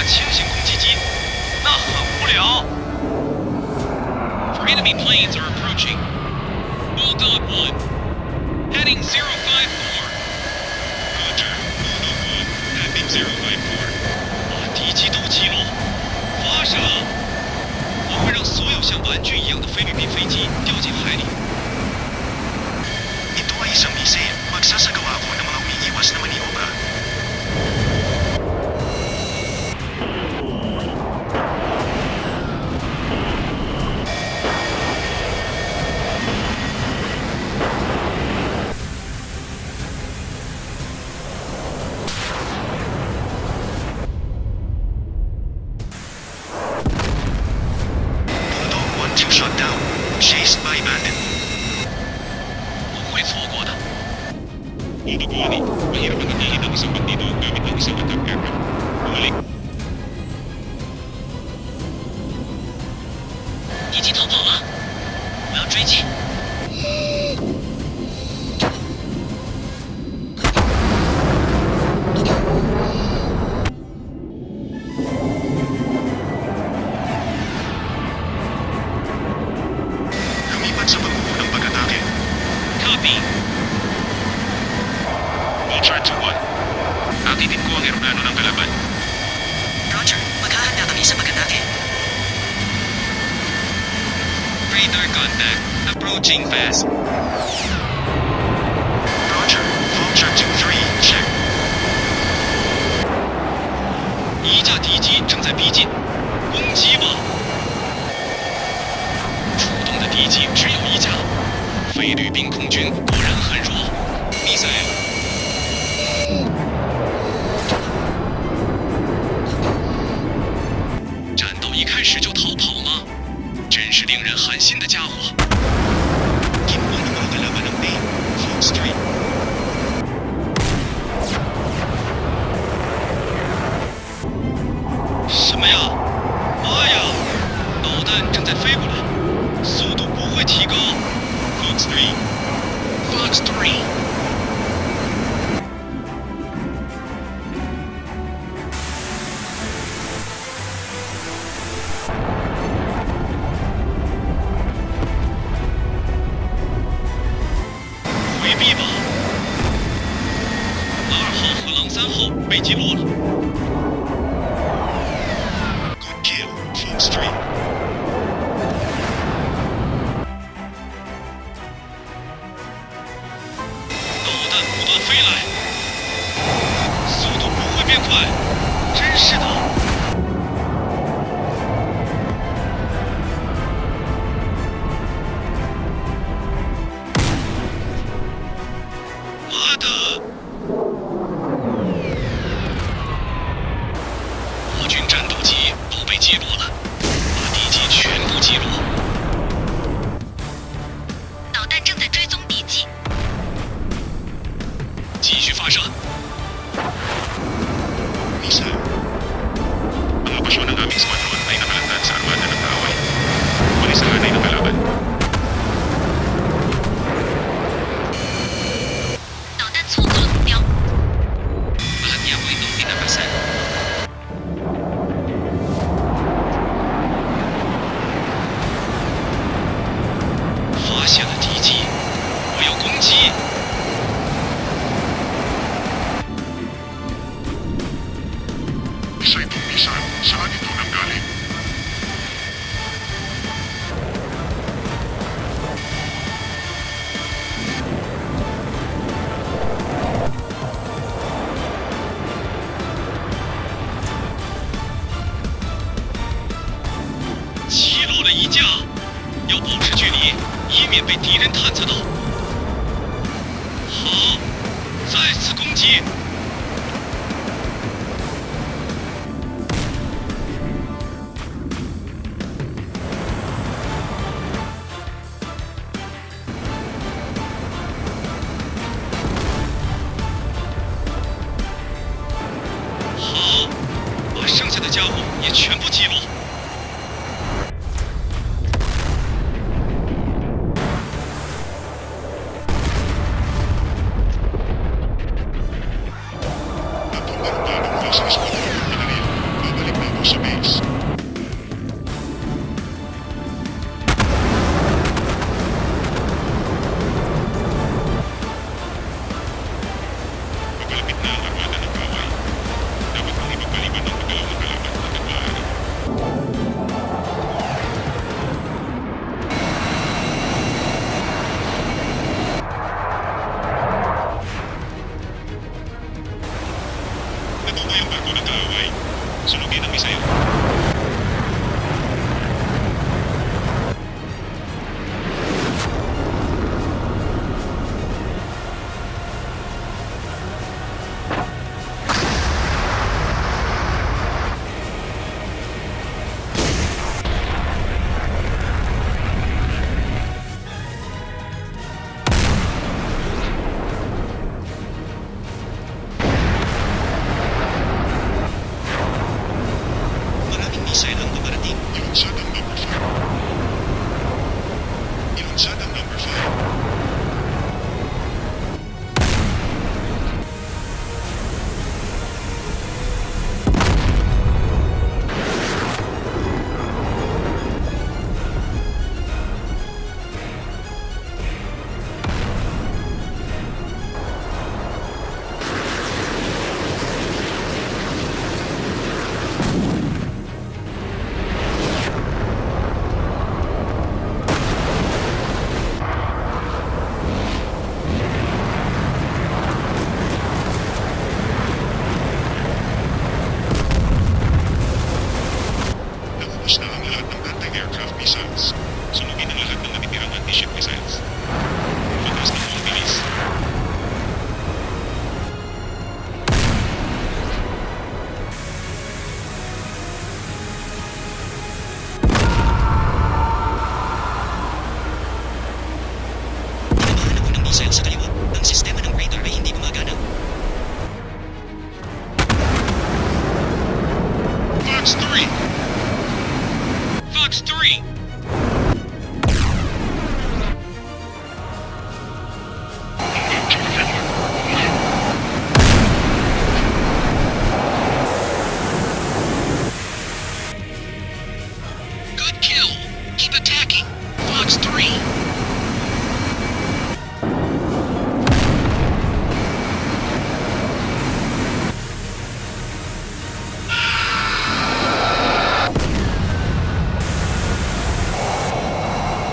架轻型攻击机，那很无聊。For enemy planes are approaching. Bulldog 1, heading 054. Roger, Bulldog 1, heading 054. 把敌机都击落，发射！我会让所有像玩具一样的菲律宾飞机掉进海里。Ito ay isang misil. Magsasagawa ako ng mga umiiwas na maniobra. Shut down. Chased by bandit. 不会错过的。Bulldog 1, mahirap na natili ng isang bandido gamit ang isang attack aircraft. Bumalik. 敌机逃跑了，我要追击。Lumipat sa pag-uunang pag-atake. Copy. Vulture 2-1. Akitin ko ang eroplano ng kalaban. Roger, maghahanda kami sa pag-atake. Radar contact. Approaching fast. Roger. Vulture 2-3. Check. 一架敌机正在逼近，攻击吧！出动的敌机只有一架，菲律宾空军果然很弱。密塞尔，战斗一开始就逃跑吗？真是令人寒心的家伙。Kinuha ng mga kalaban ng main. Fox 3. 什么呀？妈呀！导弹正在飞过来，速度不会提高。Fox 3。Fox 3。回避吧。2号和狼3号被击落了。Good kill. Fox 3. 导弹不断飞来，速度不会变快，真是的。妈的！我军战斗机都被击落了，把敌机全部击落。导弹正在追踪敌机。继续发射。 Missile. Ang apasyon ng aming squadron ay nakalantad sa armada ng kaaway. Umalis sa hanay ng kalaban. 导弹错过了目标。把点位能力的改善。发现了敌机，我要攻击。 Isa itong missile. Saan ito nanggaling? "击落了一架，要保持距离，以免被敌人探测到。好，再次攻击。 好，把剩下的家伙也全部击落。At ang eroplanong nasa squadron ng Manila. Babalik Matubay ang barko ng kaaway. Sunugin ang misail. Maraming missile ang dumarating. Ilunsad ang number 5. Ilunsad ang number 5. Naubos na ang lahat ng anti-aircraft missiles. Sunugin ang lahat ng natitirang anti-ship missiles. Pagkas ng mga bilis. Tinabahan ako ng missile sa kaliwa. Ang sistema ng radar ay hindi gumagana. Fox 3! Fox 3! Good kill. Keep attacking. Fox 3.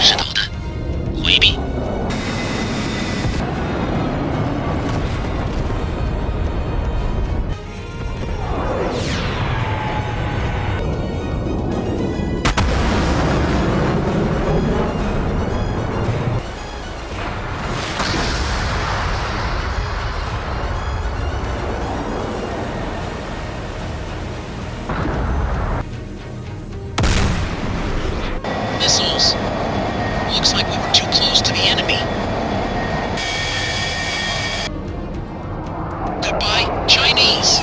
是导弹，回避。Missiles. Looks like we were too close to the enemy. Goodbye, Chinese. "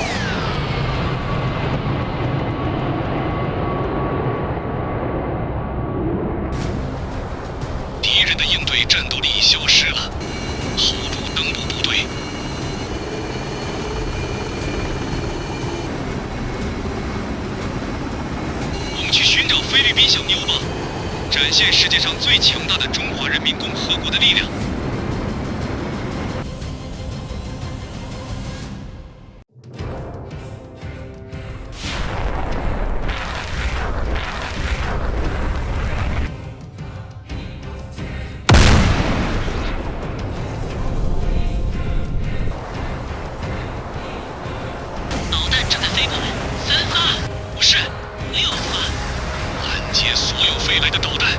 敌人的应对战斗力消失了，hold住登陆部队。我们去寻找菲律宾小妞吧，展现世界上最强大的中华人民共和国的力量。导弹正在飞过来，3发，不是6发。拦截所有飞来的导弹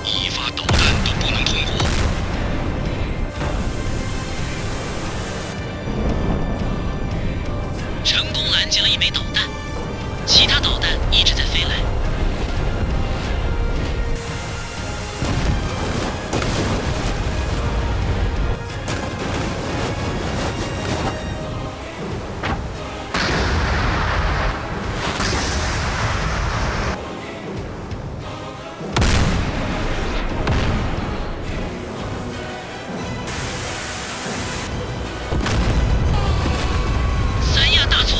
，1发导弹都不能通过。成功拦截了1枚导弹，其他导弹一直在飞来。三亚大葱，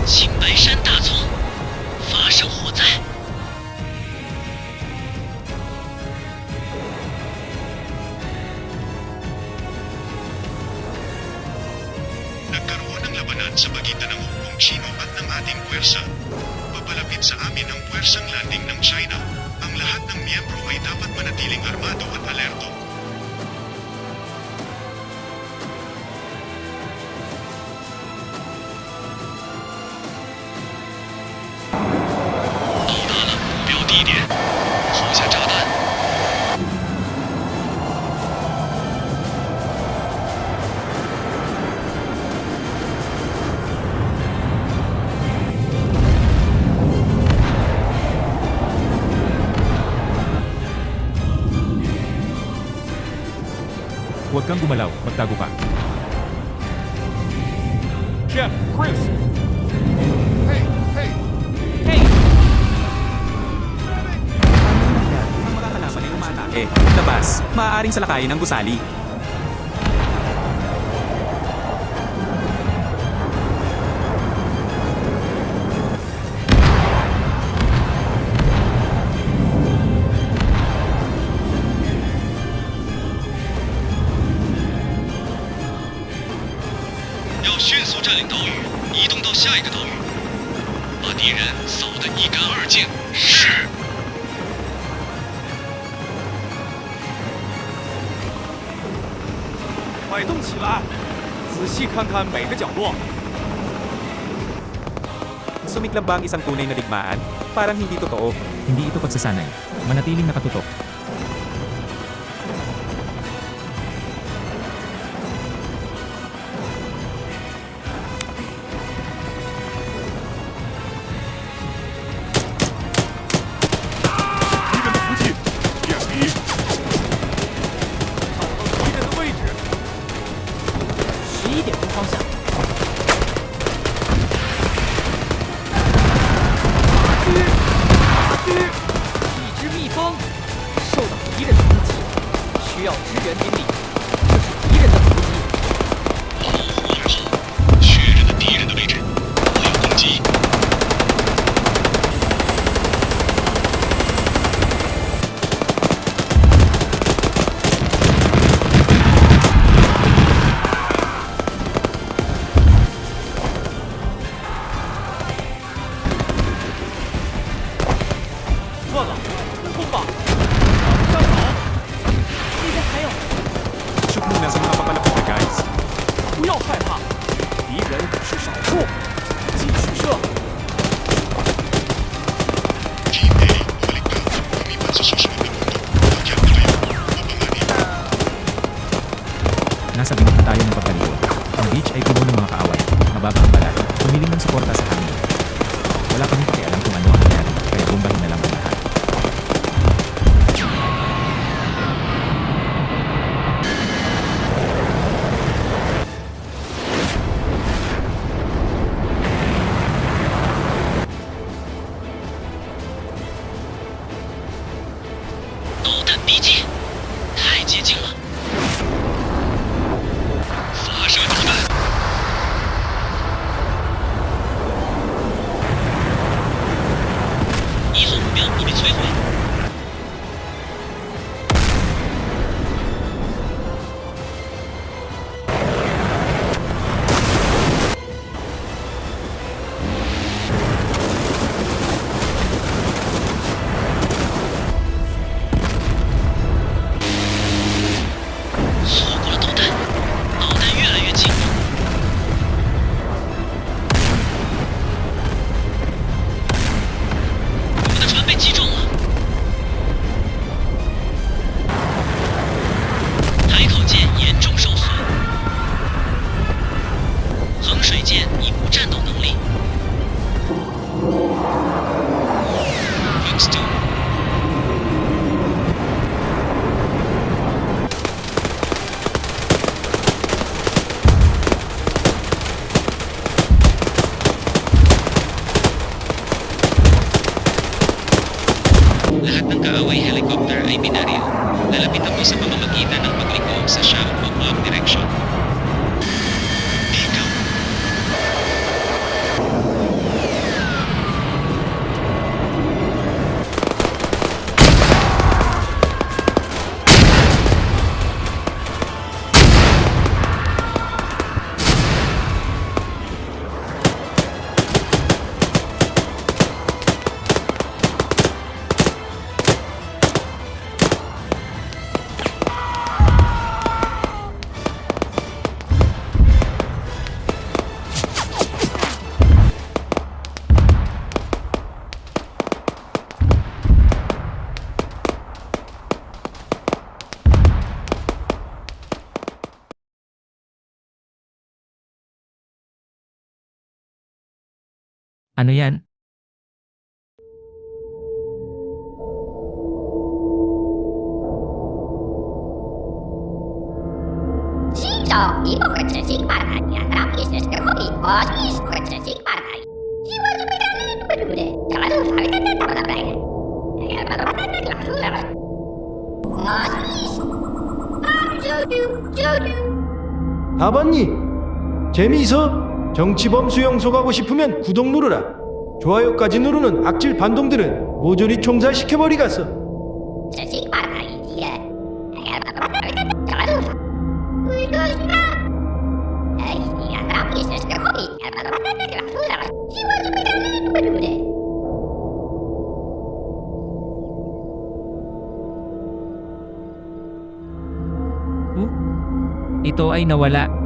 青白山大葱发生火灾。Nagkaroon ng labanan sa pagitan ng hukbong Chino at ng ating puwersa. Papalapit sa amin ang puwersang landing ng China. Ang lahat ng miyembro ay dapat manatiling armado at alerto. Huwag kang gumalaw, magtago ka. Jeff, Chris! Ang mga kalaban ay umatake. Labas, maaaring salakayin ng gusali. 要迅速占领岛屿，移动到下一个岛屿，把敌人扫得一干二净。是。快动起来，仔细看看每个角落。 Sumiklab ba ang isang tunay na digmaan? Parang hindi totoo. Hindi ito pagsasanay. Manatiling nakatutok. Shoot muna sa mga papalapit na guys. 不要害怕，敌人只是少数，继续射。 Team A, balik na. Lumipat sa susunod na mundo. Nagyan na kayo. Abanganin. Nasa binata tayo ng pagkalikod. Ang beach ay puno ng mga kaaway. Mababa ang balat. Humiling ng suporta sa hangin. Wala kaming pakialam kung ano ang nangyari, kaya bombahin na lang ang lahat. Lahat ng kaaway helicopter ay binaril. Lalapitan mo sa pamamagitan ng pagliko sa shaft o bomb direction. Ikaw. Ano yan? 아버님, 재미있어? 정치범 수용소 가고 싶으면 구독 누르라. 좋아요까지 누르는 악질 반동들은 모조리 총살시켜버리겠어. Ito ay nawala.